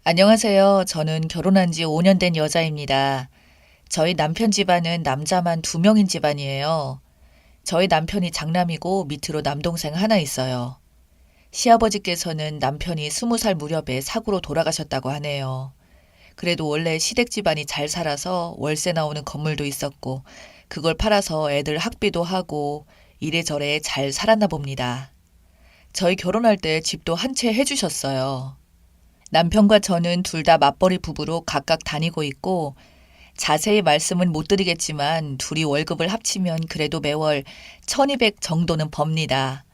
안녕하세요. 저는 결혼한 지 5년 된 여자입니다. 저희 남편 집안은 남자만 2명인 집안이에요. 저희 남편이 장남이고 밑으로 남동생 하나 있어요. 시아버지께서는 남편이 20살 무렵에 사고로 돌아가셨다고 하네요. 그래도 원래 시댁 집안이 잘 살아서 월세 나오는 건물도 있었고, 그걸 팔아서 애들 학비도 하고 이래저래 잘 살았나 봅니다. 저희 결혼할 때 집도 한 채 해주셨어요. 남편과 저는 둘 다 맞벌이 부부로 각각 다니고 있고, 자세히 말씀은 못 드리겠지만 둘이 월급을 합치면 그래도 매월 1200 정도는 법니다.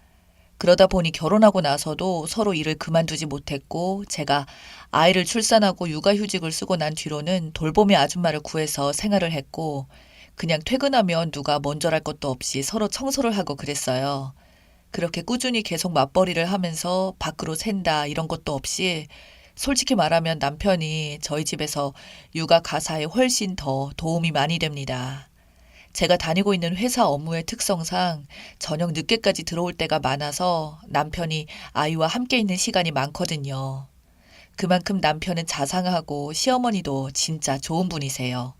그러다 보니 결혼하고 나서도 서로 일을 그만두지 못했고, 제가 아이를 출산하고 육아휴직을 쓰고 난 뒤로는 돌보미 아줌마를 구해서 생활을 했고, 그냥 퇴근하면 누가 먼저랄 것도 없이 서로 청소를 하고 그랬어요. 그렇게 꾸준히 계속 맞벌이를 하면서 밖으로 샌다 이런 것도 없이, 솔직히 말하면 남편이 저희 집에서 육아 가사에 훨씬 더 도움이 많이 됩니다. 제가 다니고 있는 회사 업무의 특성상 저녁 늦게까지 들어올 때가 많아서 남편이 아이와 함께 있는 시간이 많거든요. 그만큼 남편은 자상하고 시어머니도 진짜 좋은 분이세요.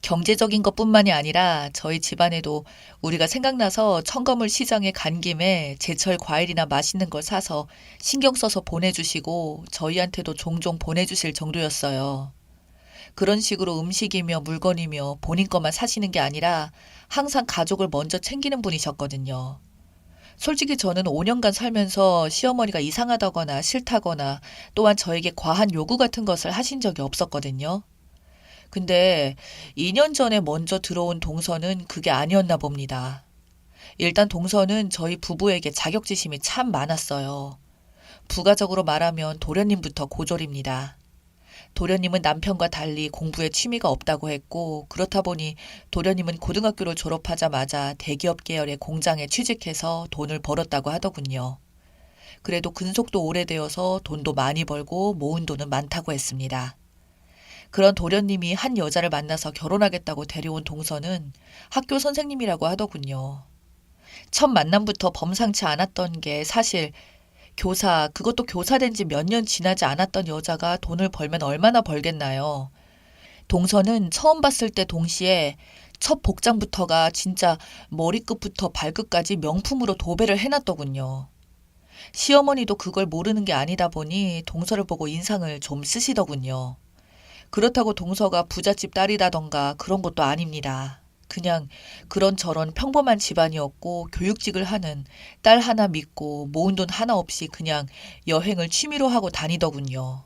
경제적인 것뿐만이 아니라 저희 집안에도 우리가 생각나서 청거물 시장에 간 김에 제철 과일이나 맛있는 걸 사서 신경 써서 보내주시고 저희한테도 종종 보내주실 정도였어요. 그런 식으로 음식이며 물건이며 본인 것만 사시는 게 아니라 항상 가족을 먼저 챙기는 분이셨거든요. 솔직히 저는 5년간 살면서 시어머니가 이상하다거나 싫다거나 또한 저에게 과한 요구 같은 것을 하신 적이 없었거든요. 근데 2년 전에 먼저 들어온 동서는 그게 아니었나 봅니다. 일단 동서는 저희 부부에게 자격지심이 참 많았어요. 부가적으로 말하면 도련님부터 고졸입니다. 도련님은 남편과 달리 공부에 취미가 없다고 했고, 그렇다 보니 도련님은 고등학교를 졸업하자마자 대기업 계열의 공장에 취직해서 돈을 벌었다고 하더군요. 그래도 근속도 오래되어서 돈도 많이 벌고 모은 돈은 많다고 했습니다. 그런 도련님이 한 여자를 만나서 결혼하겠다고 데려온 동서는 학교 선생님이라고 하더군요. 첫 만남부터 범상치 않았던 게 사실 교사, 그것도 교사 된 지 몇 년 지나지 않았던 여자가 돈을 벌면 얼마나 벌겠나요? 동서는 처음 봤을 때 동시에 첫 복장부터가 진짜 머리끝부터 발끝까지 명품으로 도배를 해놨더군요. 시어머니도 그걸 모르는 게 아니다 보니 동서를 보고 인상을 좀 쓰시더군요. 그렇다고 동서가 부잣집 딸이라던가 그런 것도 아닙니다. 그냥 그런저런 평범한 집안이었고 교육직을 하는 딸 하나 믿고 모은 돈 하나 없이 그냥 여행을 취미로 하고 다니더군요.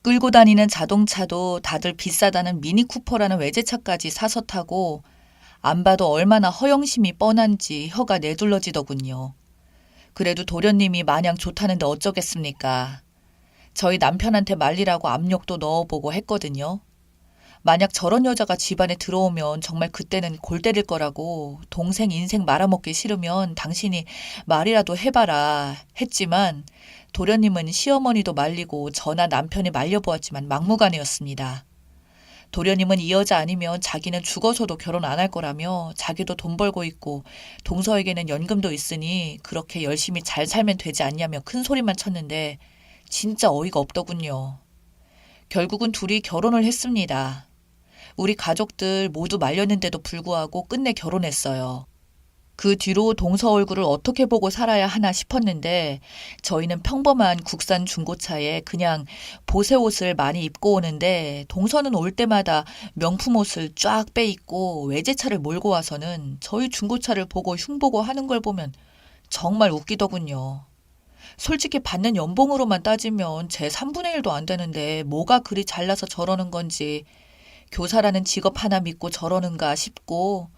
끌고 다니는 자동차도 다들 비싸다는 미니쿠퍼라는 외제차까지 사서 타고 안 봐도 얼마나 허영심이 뻔한지 혀가 내둘러지더군요. 그래도 도련님이 마냥 좋다는데 어쩌겠습니까? 저희 남편한테 말리라고 압력도 넣어보고 했거든요. 만약 저런 여자가 집안에 들어오면 정말 그때는 골 때릴 거라고 동생 인생 말아먹기 싫으면 당신이 말이라도 해봐라 했지만 도련님은 시어머니도 말리고 저나 남편이 말려보았지만 막무가내였습니다. 도련님은 이 여자 아니면 자기는 죽어서도 결혼 안 할 거라며 자기도 돈 벌고 있고 동서에게는 연금도 있으니 그렇게 열심히 잘 살면 되지 않냐며 큰 소리만 쳤는데 진짜 어이가 없더군요. 결국은 둘이 결혼을 했습니다. 우리 가족들 모두 말렸는데도 불구하고 끝내 결혼했어요. 그 뒤로 동서 얼굴을 어떻게 보고 살아야 하나 싶었는데 저희는 평범한 국산 중고차에 그냥 보세 옷을 많이 입고 오는데 동서는 올 때마다 명품 옷을 쫙 빼입고 외제차를 몰고 와서는 저희 중고차를 보고 흉보고 하는 걸 보면 정말 웃기더군요. 솔직히 받는 연봉으로만 따지면 제 3분의 1도 안 되는데 뭐가 그리 잘나서 저러는 건지 교사라는 직업 하나 믿고 저러는가 싶고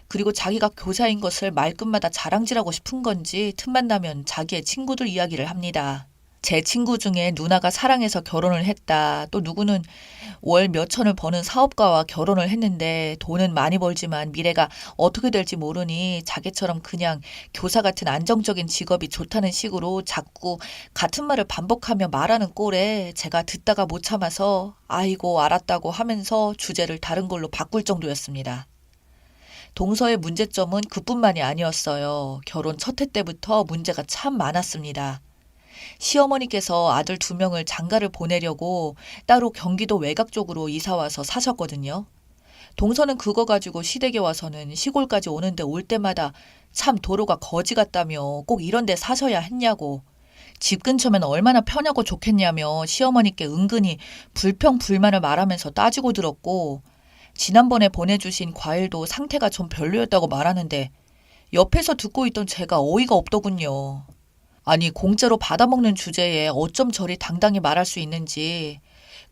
그리고 자기가 교사인 것을 말끝마다 자랑질하고 싶은 건지 틈만 나면 자기의 친구들 이야기를 합니다. 제 친구 중에 누나가 사랑해서 결혼을 했다. 또 누구는 월 몇천을 버는 사업가와 결혼을 했는데 돈은 많이 벌지만 미래가 어떻게 될지 모르니 자기처럼 그냥 교사 같은 안정적인 직업이 좋다는 식으로 자꾸 같은 말을 반복하며 말하는 꼴에 제가 듣다가 못 참아서 아이고 알았다고 하면서 주제를 다른 걸로 바꿀 정도였습니다. 동서의 문제점은 그뿐만이 아니었어요. 결혼 첫 해 때부터 문제가 참 많았습니다. 시어머니께서 아들 2명을 장가를 보내려고 따로 경기도 외곽 쪽으로 이사 와서 사셨거든요. 동서는 그거 가지고 시댁에 와서는 시골까지 오는데 올 때마다 참 도로가 거지 같다며 꼭 이런 데 사셔야 했냐고, 집 근처면 얼마나 편하고 좋겠냐며 시어머니께 은근히 불평불만을 말하면서 따지고 들었고, 지난번에 보내주신 과일도 상태가 좀 별로였다고 말하는데 옆에서 듣고 있던 제가 어이가 없더군요. 아니, 공짜로 받아먹는 주제에 어쩜 저리 당당히 말할 수 있는지.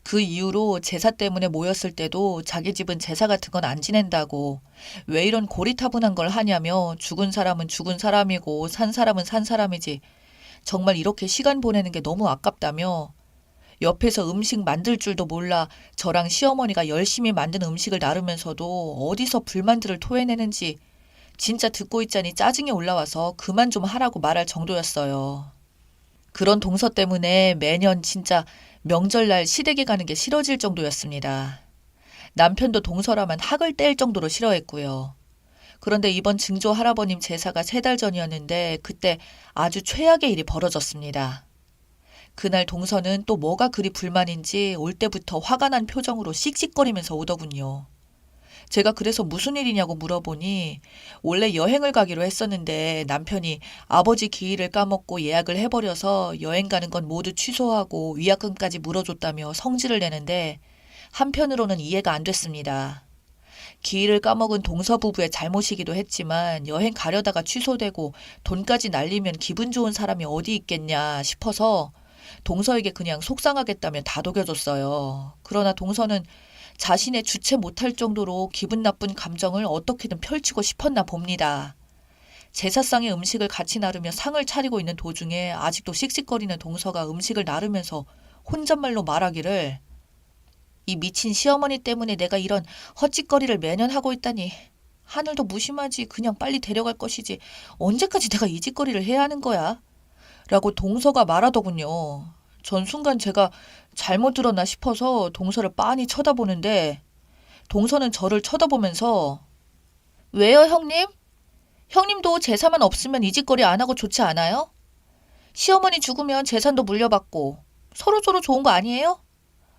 그 이후로 제사 때문에 모였을 때도 자기 집은 제사 같은 건 안 지낸다고, 왜 이런 고리타분한 걸 하냐며 죽은 사람은 죽은 사람이고 산 사람은 산 사람이지, 정말 이렇게 시간 보내는 게 너무 아깝다며, 옆에서 음식 만들 줄도 몰라 저랑 시어머니가 열심히 만든 음식을 나르면서도 어디서 불만들을 토해내는지 진짜 듣고 있자니 짜증이 올라와서 그만 좀 하라고 말할 정도였어요. 그런 동서 때문에 매년 진짜 명절날 시댁에 가는 게 싫어질 정도였습니다. 남편도 동서라면 학을 뗄 정도로 싫어했고요. 그런데 이번 증조 할아버님 제사가 3달 전이었는데 그때 아주 최악의 일이 벌어졌습니다. 그날 동서는 또 뭐가 그리 불만인지 올 때부터 화가 난 표정으로 씩씩거리면서 오더군요. 제가 그래서 무슨 일이냐고 물어보니 원래 여행을 가기로 했었는데 남편이 아버지 기일을 까먹고 예약을 해버려서 여행 가는 건 모두 취소하고 위약금까지 물어줬다며 성질을 내는데, 한편으로는 이해가 안 됐습니다. 기일을 까먹은 동서 부부의 잘못이기도 했지만 여행 가려다가 취소되고 돈까지 날리면 기분 좋은 사람이 어디 있겠냐 싶어서 동서에게 그냥 속상하겠다며 다독여줬어요. 그러나 동서는 자신의 주체 못할 정도로 기분 나쁜 감정을 어떻게든 펼치고 싶었나 봅니다. 제사상의 음식을 같이 나르며 상을 차리고 있는 도중에 아직도 씩씩거리는 동서가 음식을 나르면서 혼잣말로 말하기를, 이 미친 시어머니 때문에 내가 이런 헛짓거리를 매년 하고 있다니. 하늘도 무심하지. 그냥 빨리 데려갈 것이지. 언제까지 내가 이 짓거리를 해야 하는 거야? 라고 동서가 말하더군요. 전 순간 제가 잘못 들었나 싶어서 동서를 빤히 쳐다보는데, 동서는 저를 쳐다보면서 왜요, 형님? 형님도 제사만 없으면 이 짓거리 안 하고 좋지 않아요? 시어머니 죽으면 재산도 물려받고 서로서로 좋은 거 아니에요?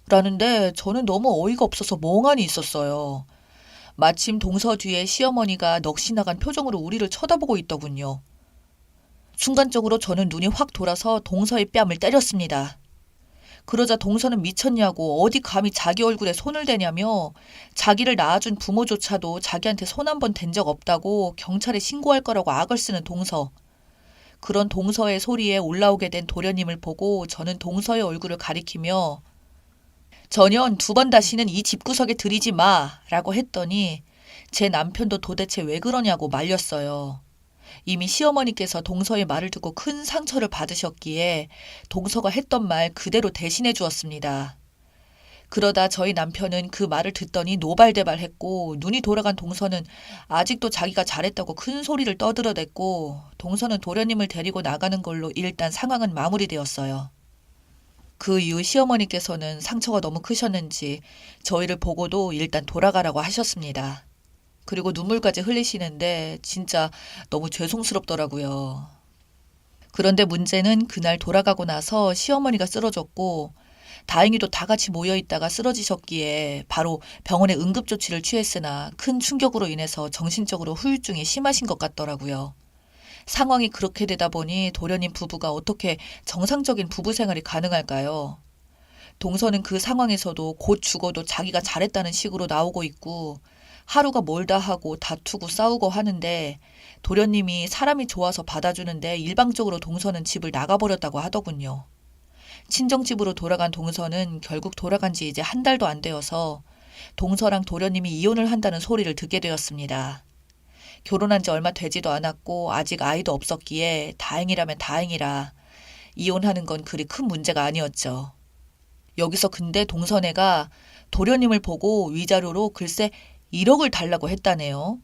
라는데 저는 너무 어이가 없어서 멍하니 있었어요. 마침 동서 뒤에 시어머니가 넋이 나간 표정으로 우리를 쳐다보고 있더군요. 순간적으로 저는 눈이 확 돌아서 동서의 뺨을 때렸습니다. 그러자 동서는 미쳤냐고 어디 감히 자기 얼굴에 손을 대냐며 자기를 낳아준 부모조차도 자기한테 손 한 번 댄 적 없다고 경찰에 신고할 거라고 악을 쓰는 동서. 그런 동서의 소리에 올라오게 된 도련님을 보고 저는 동서의 얼굴을 가리키며 전현 2번 다시는 이 집구석에 들이지 마 라고 했더니 제 남편도 도대체 왜 그러냐고 말렸어요. 이미 시어머니께서 동서의 말을 듣고 큰 상처를 받으셨기에 동서가 했던 말 그대로 대신해 주었습니다. 그러다 저희 남편은 그 말을 듣더니 노발대발했고, 눈이 돌아간 동서는 아직도 자기가 잘했다고 큰 소리를 떠들어댔고, 동서는 도련님을 데리고 나가는 걸로 일단 상황은 마무리되었어요. 그 이후 시어머니께서는 상처가 너무 크셨는지 저희를 보고도 일단 돌아가라고 하셨습니다. 그리고 눈물까지 흘리시는데 진짜 너무 죄송스럽더라고요. 그런데 문제는 그날 돌아가고 나서 시어머니가 쓰러졌고, 다행히도 다 같이 모여있다가 쓰러지셨기에 바로 병원에 응급조치를 취했으나 큰 충격으로 인해서 정신적으로 후유증이 심하신 것 같더라고요. 상황이 그렇게 되다 보니 도련님 부부가 어떻게 정상적인 부부 생활이 가능할까요? 동서는 그 상황에서도 곧 죽어도 자기가 잘했다는 식으로 나오고 있고, 하루가 멀다 하고 다투고 싸우고 하는데 도련님이 사람이 좋아서 받아주는데 일방적으로 동서는 집을 나가버렸다고 하더군요. 친정집으로 돌아간 동서는 결국 돌아간 지 이제 1달도 안 되어서 동서랑 도련님이 이혼을 한다는 소리를 듣게 되었습니다. 결혼한 지 얼마 되지도 않았고 아직 아이도 없었기에 다행이라면 다행이라, 이혼하는 건 그리 큰 문제가 아니었죠. 여기서 근데 동서네가 도련님을 보고 위자료로 글쎄 1억을 달라고 했다네요.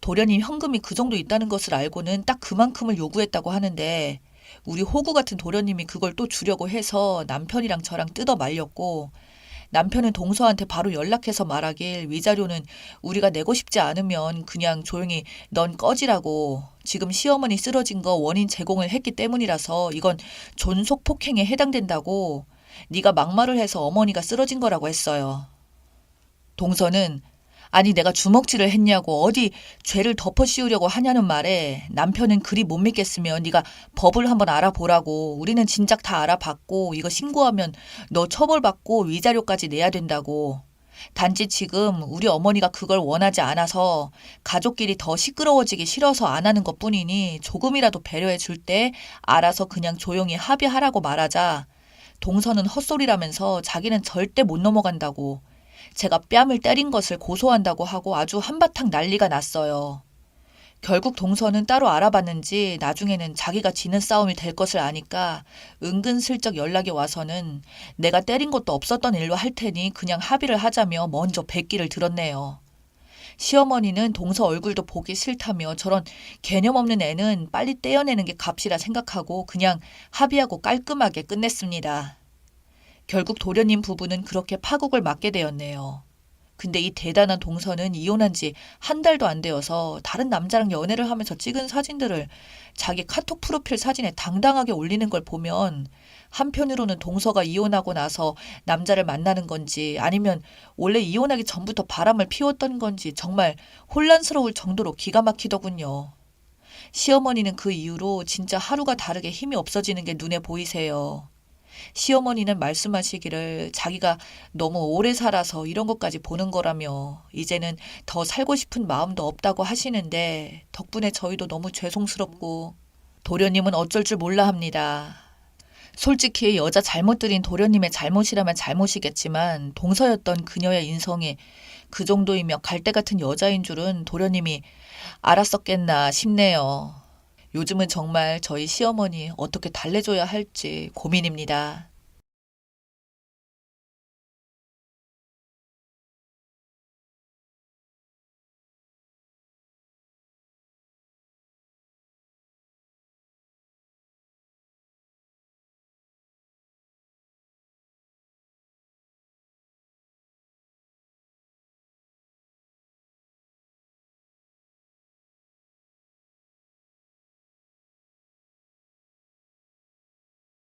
도련님 현금이 그 정도 있다는 것을 알고는 딱 그만큼을 요구했다고 하는데, 우리 호구 같은 도련님이 그걸 또 주려고 해서 남편이랑 저랑 뜯어 말렸고, 남편은 동서한테 바로 연락해서 말하길 위자료는 우리가 내고 싶지 않으면 그냥 조용히 넌 꺼지라고. 지금 시어머니 쓰러진 거 원인 제공을 했기 때문이라서 이건 존속 폭행에 해당된다고. 네가 막말을 해서 어머니가 쓰러진 거라고 했어요. 동서는 아니 내가 주먹질을 했냐고 어디 죄를 덮어씌우려고 하냐는 말에 남편은 그리 못 믿겠으면 네가 법을 한번 알아보라고. 우리는 진작 다 알아봤고 이거 신고하면 너 처벌받고 위자료까지 내야 된다고. 단지 지금 우리 어머니가 그걸 원하지 않아서 가족끼리 더 시끄러워지기 싫어서 안 하는 것뿐이니 조금이라도 배려해 줄 때 알아서 그냥 조용히 합의하라고 말하자. 동서는 헛소리라면서 자기는 절대 못 넘어간다고. 제가 뺨을 때린 것을 고소한다고 하고 아주 한바탕 난리가 났어요. 결국 동서는 따로 알아봤는지 나중에는 자기가 지는 싸움이 될 것을 아니까 은근슬쩍 연락이 와서는 내가 때린 것도 없었던 일로 할 테니 그냥 합의를 하자며 먼저 백기를 들었네요. 시어머니는 동서 얼굴도 보기 싫다며 저런 개념 없는 애는 빨리 떼어내는 게 값이라 생각하고 그냥 합의하고 깔끔하게 끝냈습니다. 결국 도련님 부부는 그렇게 파국을 맞게 되었네요. 근데 이 대단한 동서는 이혼한 지 한 달도 안 되어서 다른 남자랑 연애를 하면서 찍은 사진들을 자기 카톡 프로필 사진에 당당하게 올리는 걸 보면 한편으로는 동서가 이혼하고 나서 남자를 만나는 건지 아니면 원래 이혼하기 전부터 바람을 피웠던 건지 정말 혼란스러울 정도로 기가 막히더군요. 시어머니는 그 이후로 진짜 하루가 다르게 힘이 없어지는 게 눈에 보이세요. 시어머니는 말씀하시기를 자기가 너무 오래 살아서 이런 것까지 보는 거라며 이제는 더 살고 싶은 마음도 없다고 하시는데 덕분에 저희도 너무 죄송스럽고 도련님은 어쩔 줄 몰라 합니다. 솔직히 여자 잘못 들인 도련님의 잘못이라면 잘못이겠지만 동서였던 그녀의 인성이 그 정도이며 갈대 같은 여자인 줄은 도련님이 알았었겠나 싶네요. 요즘은 정말 저희 시어머니 어떻게 달래줘야 할지 고민입니다.